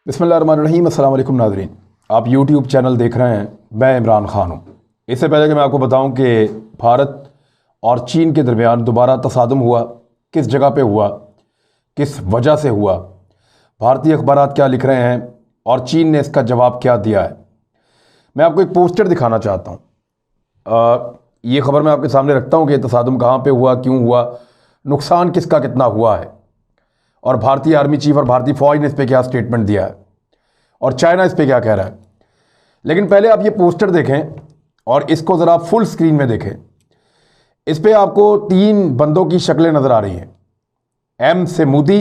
बिस्मिल्लाहिर्रहमानिर्रहीम। अस्सलाम वालेकुम नाज़रीन, आप यूट्यूब चैनल देख रहे हैं। मैं इमरान ख़ान हूँ। इससे पहले कि मैं आपको बताऊँ कि भारत और चीन के दरमियान दोबारा तसादम हुआ, किस जगह पे हुआ, किस वजह से हुआ, भारतीय अखबारात क्या लिख रहे हैं और चीन ने इसका जवाब क्या दिया है, मैं आपको एक पोस्टर दिखाना चाहता हूँ। ये खबर मैं आपके सामने रखता हूँ कि तसादम कहाँ पे हुआ, क्यों हुआ, नुकसान किसका कितना हुआ है, और भारतीय आर्मी चीफ और भारतीय फ़ौज ने इस पर क्या स्टेटमेंट दिया है, और चाइना इस पर क्या कह रहा है। लेकिन पहले आप ये पोस्टर देखें और इसको ज़रा फुल स्क्रीन में देखें। इस पर आपको तीन बंदों की शक्लें नज़र आ रही हैं। एम से मोदी,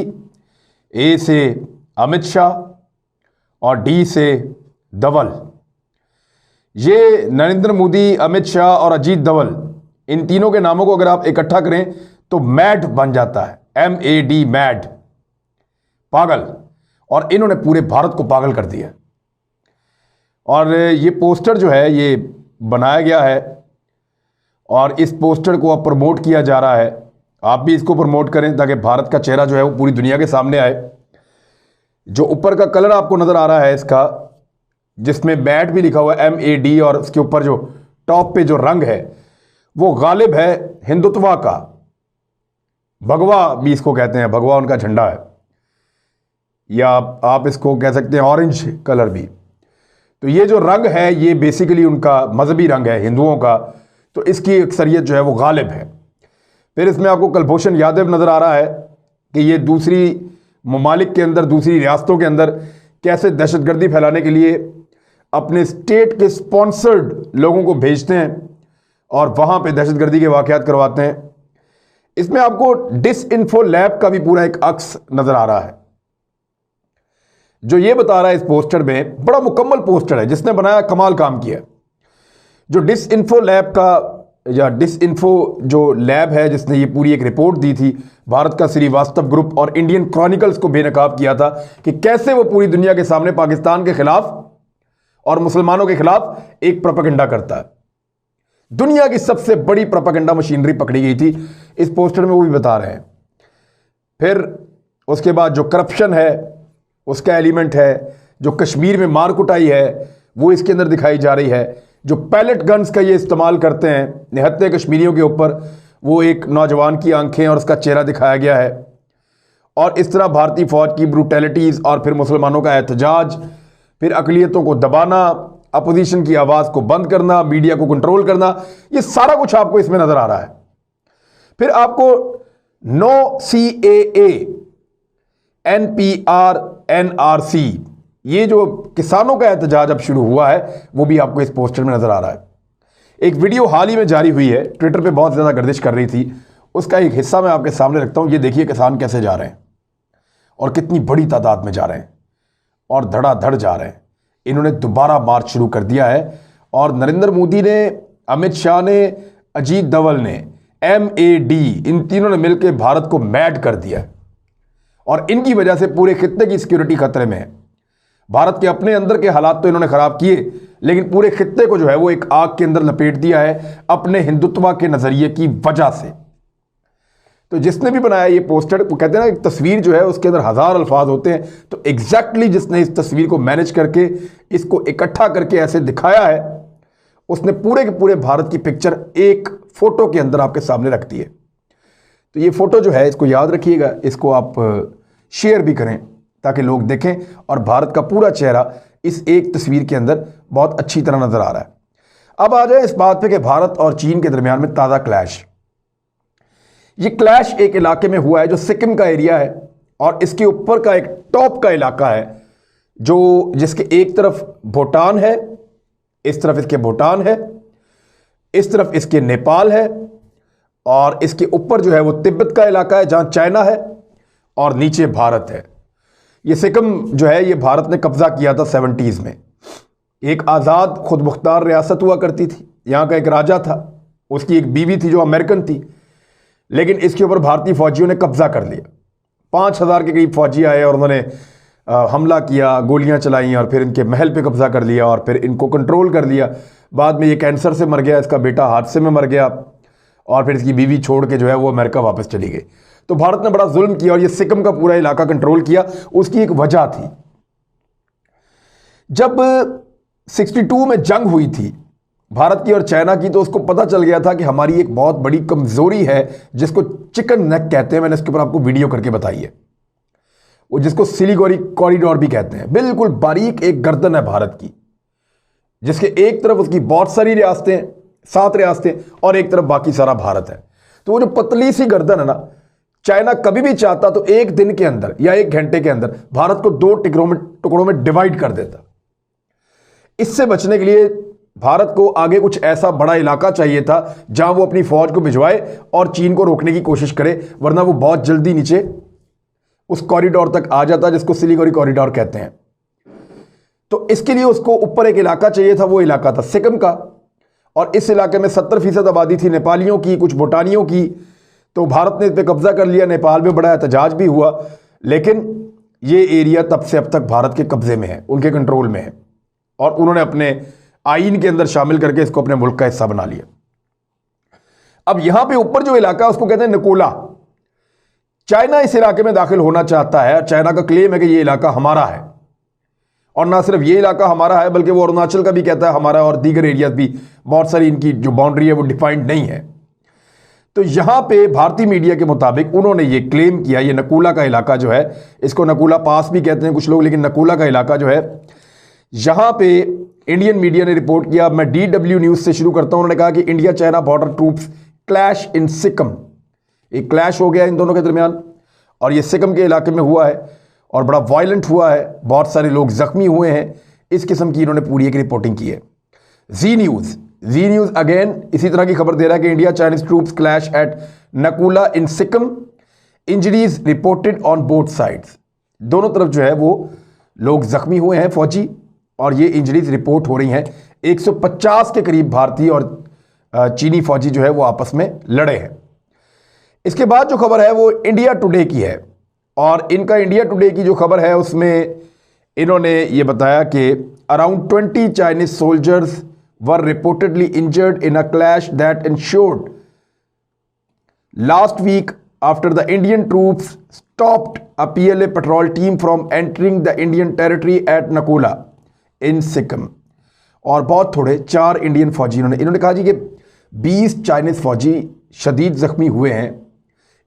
ए से अमित शाह और डी से धवल। ये नरेंद्र मोदी, अमित शाह और अजीत धवल, इन तीनों के नामों को अगर आप इकट्ठा करें तो मैड बन जाता है। MAD, मैड, पागल। और इन्होंने पूरे भारत को पागल कर दिया। और ये पोस्टर जो है ये बनाया गया है और इस पोस्टर को अब प्रमोट किया जा रहा है। आप भी इसको प्रमोट करें ताकि भारत का चेहरा जो है वो पूरी दुनिया के सामने आए। जो ऊपर का कलर आपको नज़र आ रहा है इसका, जिसमें मैट भी लिखा हुआ है MAD, और उसके ऊपर जो टॉप पे जो रंग है वो गालिब है हिंदुत्वा का। भगवा भी इसको कहते हैं, भगवा उनका झंडा है, या आप इसको कह सकते हैं ऑरेंज कलर भी। तो ये जो रंग है ये बेसिकली उनका मजहबी रंग है, हिंदुओं का। तो इसकी अक्सरियत जो है वो गालिब है। फिर इसमें आपको कुलभूषण यादव नज़र आ रहा है कि ये दूसरी ममालिक के अंदर, दूसरी रियासतों के अंदर कैसे दहशतगर्दी फैलाने के लिए अपने स्टेट के स्पॉन्सर्ड लोगों को भेजते हैं और वहाँ पे दहशतगर्दी के वाक़यात करवाते हैं। इसमें आपको डिसइंफो लैब का भी पूरा एक अक्स नज़र आ रहा है, जो ये बता रहा है इस पोस्टर में। बड़ा मुकम्मल पोस्टर है, जिसने बनाया कमाल काम किया। जो डिसइंफो लैब का या डिसइंफो जो लैब है जिसने ये पूरी एक रिपोर्ट दी थी, भारत का श्रीवास्तव ग्रुप और इंडियन क्रॉनिकल्स को बेनकाब किया था कि कैसे वो पूरी दुनिया के सामने पाकिस्तान के खिलाफ और मुसलमानों के खिलाफ एक प्रोपेगेंडा करता है। दुनिया की सबसे बड़ी प्रोपेगेंडा मशीनरी पकड़ी गई थी, इस पोस्टर में वो भी बता रहे हैं। फिर उसके बाद जो करप्शन है उसका एलिमेंट है, जो कश्मीर में मार कुटाई है वो इसके अंदर दिखाई जा रही है। जो पैलेट गन्स का ये इस्तेमाल करते हैं निहत्थे कश्मीरियों के ऊपर, वो एक नौजवान की आंखें और उसका चेहरा दिखाया गया है। और इस तरह भारतीय फ़ौज की ब्रूटैलिटीज़, और फिर मुसलमानों का एहतजाज, फिर अक़लियतों को दबाना, अपोजिशन की आवाज़ को बंद करना, मीडिया को कंट्रोल करना, ये सारा कुछ आपको इसमें नज़र आ रहा है। फिर आपको नो CAA, NPR, NRC, ये जो किसानों का एहतजाज अब शुरू हुआ है वो भी आपको इस पोस्टर में नज़र आ रहा है। एक वीडियो हाल ही में जारी हुई है, ट्विटर पे बहुत ज़्यादा गर्दिश कर रही थी, उसका एक हिस्सा मैं आपके सामने रखता हूँ। ये देखिए किसान कैसे जा रहे हैं और कितनी बड़ी तादाद में जा रहे हैं और धड़ाधड़ जा रहे हैं। इन्होंने दोबारा मार्च शुरू कर दिया है और नरेंद्र मोदी ने, अमित शाह ने, अजीत धवल ने, MAD, इन तीनों ने मिलकर भारत को मैड कर दिया है। और इनकी वजह से पूरे खित्ते की सिक्योरिटी खतरे में है। भारत के अपने अंदर के हालात तो इन्होंने खराब किए, लेकिन पूरे खित्ते को जो है वो एक आग के अंदर लपेट दिया है अपने हिंदुत्व के नजरिए की वजह से। तो जिसने भी बनाया ये पोस्टर, वो कहते हैं ना एक तस्वीर जो है उसके अंदर हज़ार अल्फाज होते हैं, तो एग्जैक्टली जिसने इस तस्वीर को मैनेज करके इसको इकट्ठा करके ऐसे दिखाया है, उसने पूरे के पूरे भारत की पिक्चर एक फोटो के अंदर आपके सामने रख दी है। तो ये फोटो जो है इसको याद रखिएगा, इसको आप शेयर भी करें ताकि लोग देखें और भारत का पूरा चेहरा इस एक तस्वीर के अंदर बहुत अच्छी तरह नजर आ रहा है। अब आ जाए इस बात पे कि भारत और चीन के दरमियान में ताज़ा क्लैश। ये क्लैश एक इलाके में हुआ है जो सिक्किम का एरिया है, और इसके ऊपर का एक टॉप का इलाका है जो जिसके एक तरफ भूटान है, इस तरफ इसके भूटान है, इस तरफ इसके नेपाल है, और इसके ऊपर जो है वो तिब्बत का इलाका है जहां चाइना है, और नीचे भारत है। ये सिक्किम जो है ये भारत ने कब्जा किया था 70s में। एक आज़ाद खुद मुख्तार रियासत हुआ करती थी, यहाँ का एक राजा था, उसकी एक बीवी थी जो अमेरिकन थी, लेकिन इसके ऊपर भारतीय फौजियों ने कब्जा कर लिया। 5000 के करीब फौजी आए और उन्होंने हमला किया, गोलियां चलाई और फिर इनके महल पे कब्जा कर लिया और फिर इनको कंट्रोल कर लिया। बाद में ये कैंसर से मर गया, इसका बेटा हादसे में मर गया, और फिर इसकी बीवी छोड़ के जो है वो अमेरिका वापस चली गई। तो भारत ने बड़ा जुल्म किया और ये सिक्किम का पूरा इलाका कंट्रोल किया। उसकी एक वजह थी, जब 62 में जंग हुई थी भारत की और चाइना की, तो उसको पता चल गया था कि हमारी एक बहुत बड़ी कमजोरी है जिसको चिकन नेक कहते हैं। मैंने इसके ऊपर आपको वीडियो करके बताई है, वो जिसको सिलीगुड़ी कॉरिडोर भी कहते हैं। बिल्कुल बारीक एक गर्दन है भारत की, जिसके एक तरफ उसकी बहुत सारी रियासतें, 7 रियासतें, और एक तरफ बाकी सारा भारत है। तो वो जो पतली सी गर्दन है ना, चाइना कभी भी चाहता तो एक दिन के अंदर या 1 घंटे के अंदर भारत को 2 टुकड़ों में डिवाइड कर देता। इससे बचने के लिए भारत को आगे कुछ ऐसा बड़ा इलाका चाहिए था जहां वो अपनी फौज को भिजवाए और चीन को रोकने की कोशिश करे, वरना वो बहुत जल्दी नीचे उस कॉरिडोर तक आ जाता जिसको सिलीगुड़ी कॉरिडोर कहते हैं। तो इसके लिए उसको ऊपर एक इलाका चाहिए था, वो इलाका था सिक्किम का, और इस इलाके में 70% आबादी थी नेपालियों की, कुछ भूटानियों की। तो भारत ने इस पर कब्जा कर लिया, नेपाल में बड़ा एहतजाज भी हुआ, लेकिन ये एरिया तब से अब तक भारत के कब्जे में है, उनके कंट्रोल में है, और उन्होंने अपने आईन के अंदर शामिल करके इसको अपने मुल्क का हिस्सा बना लिया। अब यहां पे ऊपर जो इलाका है उसको कहते हैं नकोला। चाइना इस इलाके में दाखिल होना चाहता है। चाइना का क्लेम है कि ये इलाका हमारा है, और ना सिर्फ ये इलाका हमारा है बल्कि वो अरुणाचल का भी कहता है हमारा, और दीगर एरियाज भी, बहुत सारी इनकी जो बाउंड्री है वो डिफाइंड नहीं है। तो यहां पे भारतीय मीडिया के मुताबिक उन्होंने ये क्लेम किया, ये नकोला का इलाका जो है, इसको नकोला पास भी कहते हैं कुछ लोग, लेकिन नकोला का इलाका जो है, यहां पे इंडियन मीडिया ने रिपोर्ट किया। मैं DW न्यूज से शुरू करता हूं। उन्होंने कहा कि India China border troops clash इन सिक्किम। एक क्लैश हो गया इन दोनों के दरमियान, और ये सिक्किम के इलाके में हुआ है और बड़ा वायलेंट हुआ है, बहुत सारे लोग जख्मी हुए हैं। इस किस्म की इन्होंने पूरी एक रिपोर्टिंग की है। जी न्यूज अगेन इसी तरह की खबर दे रहा है कि India Chinese troops clash at Naku La in Sikkim, injuries reported on both sides. दोनों तरफ जो है वो लोग जख्मी हुए हैं फौजी, और ये इंजरीज रिपोर्ट हो रही हैं। 150 के करीब भारतीय और चीनी फौजी जो है वो आपस में लड़े हैं। इसके बाद जो खबर है वो इंडिया टुडे की है, और इनका इंडिया टुडे की जो खबर है उसमें इन्होंने ये बताया कि around 20 Chinese soldiers were reportedly injured in a clash that insured last week after the Indian troops stopped a PLA patrol team from entering the Indian territory at Naku La in Sikkim. और बहुत थोड़े 4 इंडियन फौजी इन्होंने कहा जी कि 20 चाइनीज फौजी शदीद जख्मी हुए हैं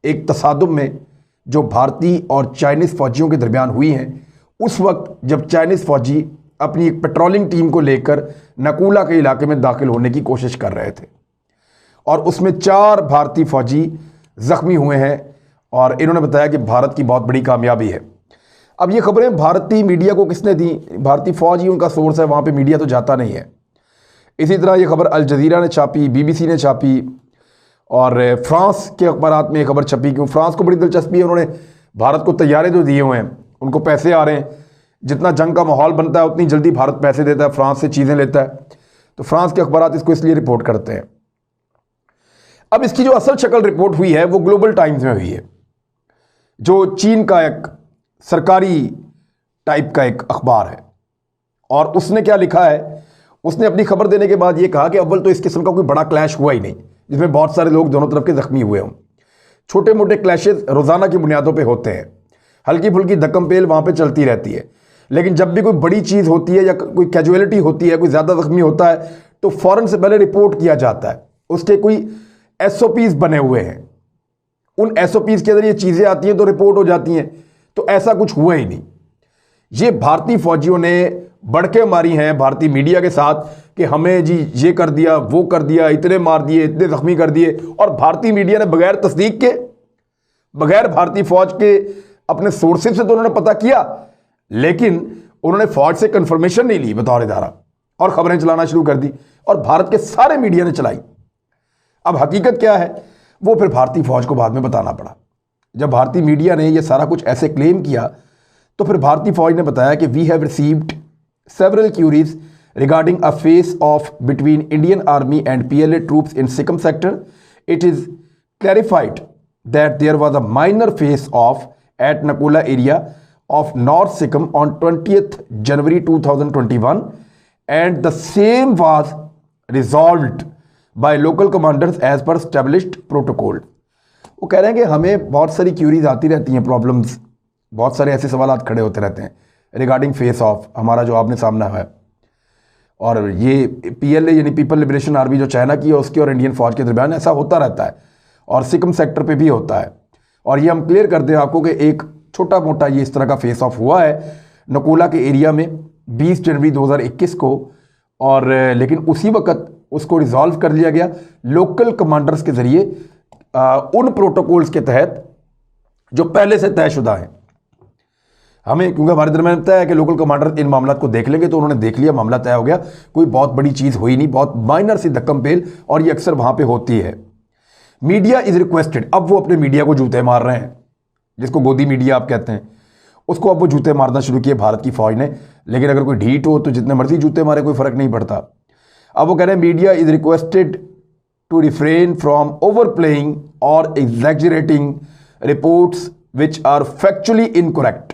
एक तसादुम में जो भारतीय और चाइनीज फौजियों के दरमियान हुई हैं, उस वक्त जब चाइनीज फौजी अपनी एक पेट्रोलिंग टीम को लेकर नकोला के इलाके में दाखिल होने की कोशिश कर रहे थे, और उसमें 4 भारतीय फौजी जख्मी हुए हैं। और इन्होंने बताया कि भारत की बहुत बड़ी कामयाबी है। अब ये खबरें भारतीय मीडिया को किसने दी? भारतीय फौज ही उनका सोर्स है, वहाँ पे मीडिया तो जाता नहीं है। इसी तरह ये खबर अल जजीरा ने छापी, BBC ने छापी, और फ्रांस के अखबारात में ये खबर छपी। क्यों? फ्रांस को बड़ी दिलचस्पी है, उन्होंने भारत को तैयारे तो दिए हुए हैं, उनको पैसे आ रहे हैं, जितना जंग का माहौल बनता है उतनी जल्दी भारत पैसे देता है, फ्रांस से चीज़ें लेता है। तो फ्रांस के अखबारात इसको इसलिए रिपोर्ट करते हैं। अब इसकी जो असल शक्ल रिपोर्ट हुई है वो ग्लोबल टाइम्स में हुई है, जो चीन का एक सरकारी टाइप का एक अखबार है। और उसने क्या लिखा है, उसने अपनी खबर देने के बाद ये कहा कि अव्वल तो इस किस्म का कोई बड़ा क्लैश हुआ ही नहीं जिसमें बहुत सारे लोग दोनों तरफ के जख्मी हुए हों। छोटे मोटे क्लैशेस रोज़ाना की बुनियादों पे होते हैं, हल्की फुल्की धक्कम पेल वहाँ पे चलती रहती है, लेकिन जब भी कोई बड़ी चीज़ होती है या कोई कैजुअलिटी होती है, कोई ज़्यादा जख्मी होता है, तो फ़ौरन से पहले रिपोर्ट किया जाता है। उसके कोई SOPs बने हुए हैं, उन SOPs के अंदर ये चीज़ें आती हैं तो रिपोर्ट हो जाती हैं। तो ऐसा कुछ हुआ ही नहीं। ये भारतीय फौजियों ने बढ़के मारी हैं भारतीय मीडिया के साथ कि हमें जी ये कर दिया, वो कर दिया, इतने मार दिए, इतने जख्मी कर दिए, और भारतीय मीडिया ने बगैर तस्दीक के, बगैर भारतीय फौज के अपने सोर्सेज से तो उन्होंने पता किया, लेकिन उन्होंने फौज से कंफर्मेशन नहीं ली बतौर इदारा, और खबरें चलाना शुरू कर दी, और भारत के सारे मीडिया ने चलाई। अब हकीकत क्या है वो फिर भारतीय फौज को बाद में बताना पड़ा। जब भारतीय मीडिया ने यह सारा कुछ ऐसे क्लेम किया तो फिर भारतीय फौज ने बताया कि we have received several queries regarding a face off between Indian army and PLA troops in Sikkim sector. It is clarified that there was a minor face off at Naku La area of North Sikkim on 20th January 2021 and the same was resolved by local commanders as per established protocol। वो कह रहे हैं कि हमें बहुत सारी curies आती रहती हैं, प्रॉब्लम्स, बहुत सारे ऐसे सवाल खड़े होते रहते हैं, रिगार्डिंग फेस ऑफ, हमारा जो आपने सामना है। और ये PLA यानी पीपल लिबरेशन आर्मी जो चाइना की है उसकी और इंडियन फौज के दरमियान ऐसा होता रहता है, और सिक्किम सेक्टर पे भी होता है। और ये हम क्लियर कर दें आपको कि एक छोटा मोटा ये इस तरह का फेस ऑफ हुआ है नकोला के एरिया में 20 जनवरी 2021 को, और लेकिन उसी वक्त उसको रिजॉल्व कर लिया गया लोकल कमांडर्स के ज़रिए उन प्रोटोकॉल्स के तहत जो पहले से तयशुदा हैं। हमें क्योंकि हमारे दरमियान तय है कि लोकल कमांडर इन मामला को देख लेंगे, तो उन्होंने देख लिया, मामला तय हो गया, कोई बहुत बड़ी चीज़ हुई नहीं, बहुत माइनर सी धक्कम पेल, और ये अक्सर वहाँ पे होती है। मीडिया इज़ रिक्वेस्टेड, अब वो अपने मीडिया को जूते मार रहे हैं, जिसको गोदी मीडिया आप कहते हैं, उसको अब वो जूते मारना शुरू किए भारत की फौज ने। लेकिन अगर कोई ढीठ हो तो जितने मर्जी जूते मारे, कोई फ़र्क नहीं पड़ता। अब वो कह रहे हैं media is requested to refrain from over playing और exaggerating reports which are factually incorrect,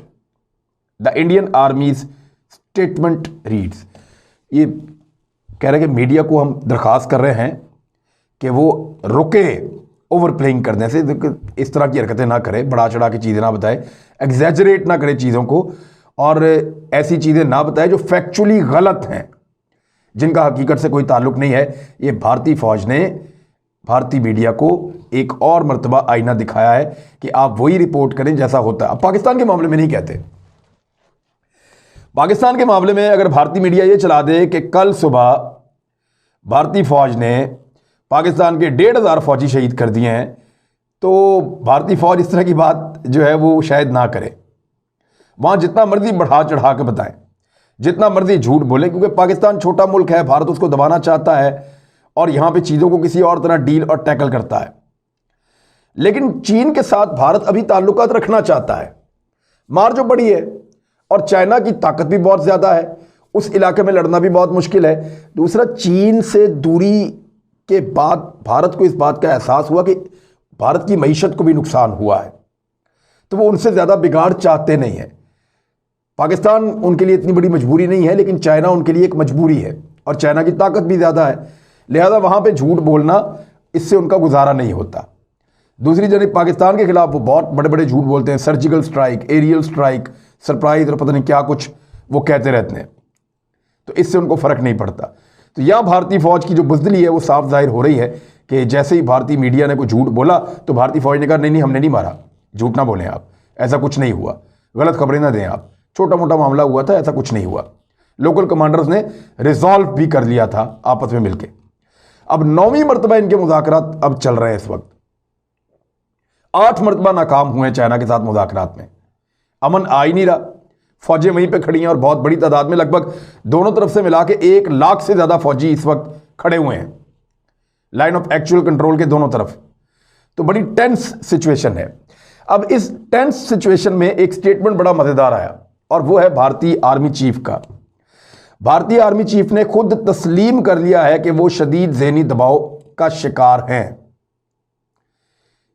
the Indian army's statement reads. ये कह रहे हैं कि मीडिया को हम दरख्वास्त कर रहे हैं कि वो रुके ओवर प्लेइंग करने से, इस तरह की हरकतें ना करे, बढ़ा चढ़ा के चीज़ें ना बताए, एग्जैजरेट ना करे चीज़ों को, और ऐसी चीज़ें ना बताए जो फैक्चुअली गलत हैं, जिनका हकीकत से कोई ताल्लुक नहीं है। ये भारतीय फौज ने भारतीय मीडिया को एक और मर्तबा आईना दिखाया है कि आप वही रिपोर्ट करें जैसा होता है। अब पाकिस्तान के मामले में नहीं कहते। पाकिस्तान के मामले में अगर भारतीय मीडिया ये चला दे कि कल सुबह भारतीय फौज ने पाकिस्तान के 1,500 फौजी शहीद कर दिए हैं, तो भारतीय फौज इस तरह की बात जो है वो शायद ना करे। वहाँ जितना मर्जी बढ़ा चढ़ा के बताएं, जितना मर्जी झूठ बोलें, क्योंकि पाकिस्तान छोटा मुल्क है, भारत उसको दबाना चाहता है और यहाँ पे चीज़ों को किसी और तरह डील और टैकल करता है। लेकिन चीन के साथ भारत अभी ताल्लुकात रखना चाहता है, मार जो बड़ी है, और चाइना की ताकत भी बहुत ज़्यादा है, उस इलाके में लड़ना भी बहुत मुश्किल है। दूसरा, चीन से दूरी के बाद भारत को इस बात का एहसास हुआ कि भारत की मईशत को भी नुकसान हुआ है, तो वो उनसे ज़्यादा बिगाड़ चाहते नहीं है। पाकिस्तान उनके लिए इतनी बड़ी मजबूरी नहीं है, लेकिन चाइना उनके लिए एक मजबूरी है, और चाइना की ताकत भी ज़्यादा है, लिहाजा वहाँ पे झूठ बोलना, इससे उनका गुजारा नहीं होता। दूसरी जगह पाकिस्तान के खिलाफ वो बहुत बड़े बड़े झूठ बोलते हैं, surgical strike, aerial strike, surprise और पता नहीं क्या कुछ वो कहते रहते हैं, तो इससे उनको फ़र्क नहीं पड़ता। तो यह भारतीय फौज की जो बुज़दिली है वो साफ जाहिर हो रही है कि जैसे ही भारतीय मीडिया ने कोई झूठ बोला तो भारतीय फौज ने कहा नहीं हमने नहीं मारा, झूठ ना बोलें आप, ऐसा कुछ नहीं हुआ, गलत खबरें ना दें आप, छोटा मोटा मामला हुआ था, ऐसा कुछ नहीं हुआ। लोकल कमांडर्स ने रिजॉल्व भी कर लिया था आपस में मिलकर। अब 9वीं मरतबा इनके मुज़ाकरात अब चल रहे हैं इस वक्त। 8 मरतबा नाकाम हुए हैं चाइना के साथ मुज़ाकरात में, अमन आ ही नहीं रहा। फौजें वहीं पे खड़ी हैं और बहुत बड़ी तादाद में, लगभग दोनों तरफ से मिला के 1 लाख से ज़्यादा फौजी इस वक्त खड़े हुए हैं लाइन ऑफ एक्चुअल कंट्रोल के दोनों तरफ। तो बड़ी टेंस सिचुएशन है। अब इस टेंस सिचुएशन में एक स्टेटमेंट बड़ा मज़ेदार आया, और वो है भारतीय आर्मी चीफ का। भारतीय आर्मी चीफ ने खुद तस्लीम कर लिया है कि वो शदीद ज़हनी दबाव का शिकार हैं।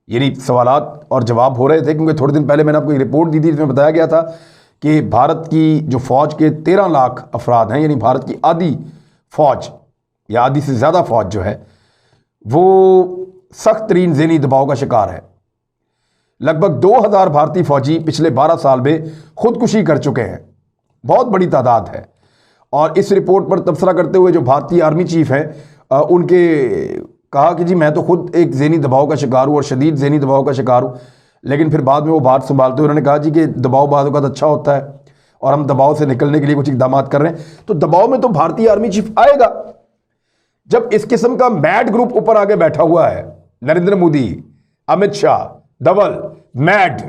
यानी सवालात और जवाब हो रहे थे, क्योंकि थोड़े दिन पहले मैंने आपको एक रिपोर्ट दी थी जिसमें बताया गया था कि भारत की जो फ़ौज के 13 लाख अफराद हैं, यानी भारत की आधी फ़ौज या आधी से ज़्यादा फ़ौज जो है वो सख्त तरीन ज़हनी दबाव का शिकार है। लगभग 2000 भारतीय फ़ौजी पिछले 12 साल में खुदकुशी कर चुके हैं, बहुत बड़ी तादाद है। और इस रिपोर्ट पर तबसरा करते हुए जो भारतीय आर्मी चीफ हैं उनके कहा कि जी मैं तो खुद एक ज़हनी दबाव का शिकार हूँ और शदीद ज़हनी दबाव का शिकार हूँ। लेकिन फिर बाद में वो बात संभालते हुए उन्होंने कहा जी कि दबाव बाद का अच्छा होता है और हम दबाव से निकलने के लिए कुछ इकदाम कर रहे हैं। तो दबाव में तो भारतीय आर्मी चीफ आएगा जब इस किस्म का मैड ग्रुप ऊपर आगे बैठा हुआ है, नरेंद्र मोदी, अमित शाह, धवल, मैड,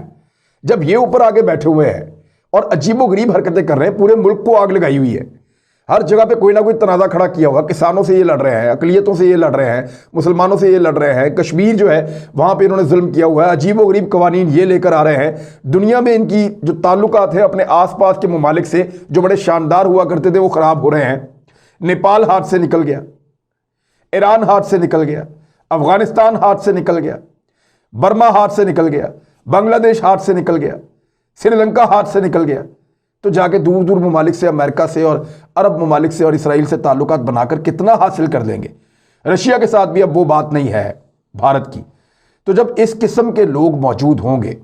जब ये ऊपर आगे बैठे हुए हैं और अजीबोगरीब हरकतें कर रहे हैं, पूरे मुल्क को आग लगाई हुई है, हर जगह पे कोई ना कोई तनाज़ा खड़ा किया हुआ, किसानों से ये लड़ रहे हैं, अकलियतों से ये लड़ रहे हैं, मुसलमानों से ये लड़ रहे हैं, कश्मीर जो है वहाँ पे इन्होंने जुल्म किया हुआ है, अजीबोगरीब कवानीन ये लेकर आ रहे हैं। दुनिया में इनकी जो ताल्लुकात है अपने आसपास के ममालिक से जो बड़े शानदार हुआ करते थे वो ख़राब हो रहे हैं। नेपाल हाथ से निकल गया, ईरान हाथ से निकल गया, अफगानिस्तान हाथ से निकल गया, बर्मा हाथ से निकल गया, बांग्लादेश हाथ से निकल गया, श्रीलंका हाथ से निकल गया। तो जाके दूर दूर ममालिक से, अमेरिका से और अरब ममालिक से और इसराइल से ताल्लुकात बनाकर कितना हासिल कर लेंगे। रशिया के साथ भी अब वो बात नहीं है भारत की। तो जब इस किस्म के लोग मौजूद होंगे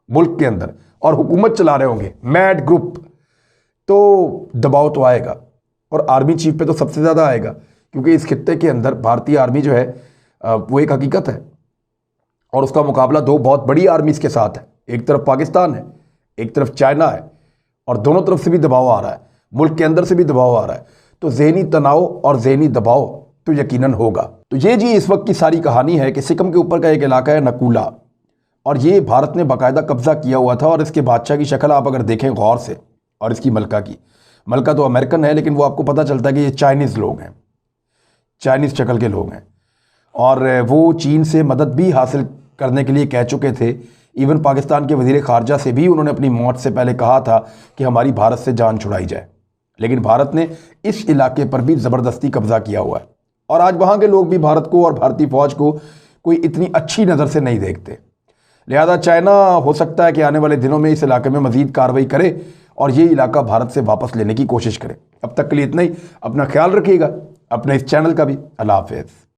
मुल्क के अंदर और हुकूमत चला रहे होंगे, मैड ग्रुप, तो दबाव तो आएगा, और आर्मी चीफ पे तो सबसे ज़्यादा आएगा, क्योंकि इस खित्ते के अंदर भारतीय आर्मी जो है वो एक हकीकत है, और उसका मुकाबला दो बहुत बड़ी आर्मीज़ के साथ है। एक तरफ पाकिस्तान है, एक तरफ चाइना है, और दोनों तरफ से भी दबाव आ रहा है, मुल्क के अंदर से भी दबाव आ रहा है। तो ज़हनी तनाव और ज़हनी दबाव तो यकीनन होगा। तो ये जी इस वक्त की सारी कहानी है कि सिक्किम के ऊपर का एक इलाका है नकूला, और ये भारत ने बाकायदा कब्ज़ा किया हुआ था। और इसके बादशाह की शक्ल आप अगर देखें गौर से, और इसकी मलका तो अमेरिकन है, लेकिन वो आपको पता चलता है कि ये चाइनीज़ लोग हैं, चाइनीज़ शक्ल के लोग हैं, और वो चीन से मदद भी हासिल करने के लिए कह चुके थे। इवन पाकिस्तान के वज़ीर ख़ारजा से भी उन्होंने अपनी मौत से पहले कहा था कि हमारी भारत से जान छुड़ाई जाए, लेकिन भारत ने इस इलाके पर भी ज़बरदस्ती कब्ज़ा किया हुआ है। और आज वहाँ के लोग भी भारत को और भारतीय फ़ौज को कोई इतनी अच्छी नज़र से नहीं देखते। लिहाजा चाइना हो सकता है कि आने वाले दिनों में इस इलाके में मज़ीद कार्रवाई करे और ये इलाका भारत से वापस लेने की कोशिश करे। अब तक के लिए इतना ही। अपना ख्याल रखिएगा, अपने इस चैनल का भी। अल्लाह हाफ़िज़।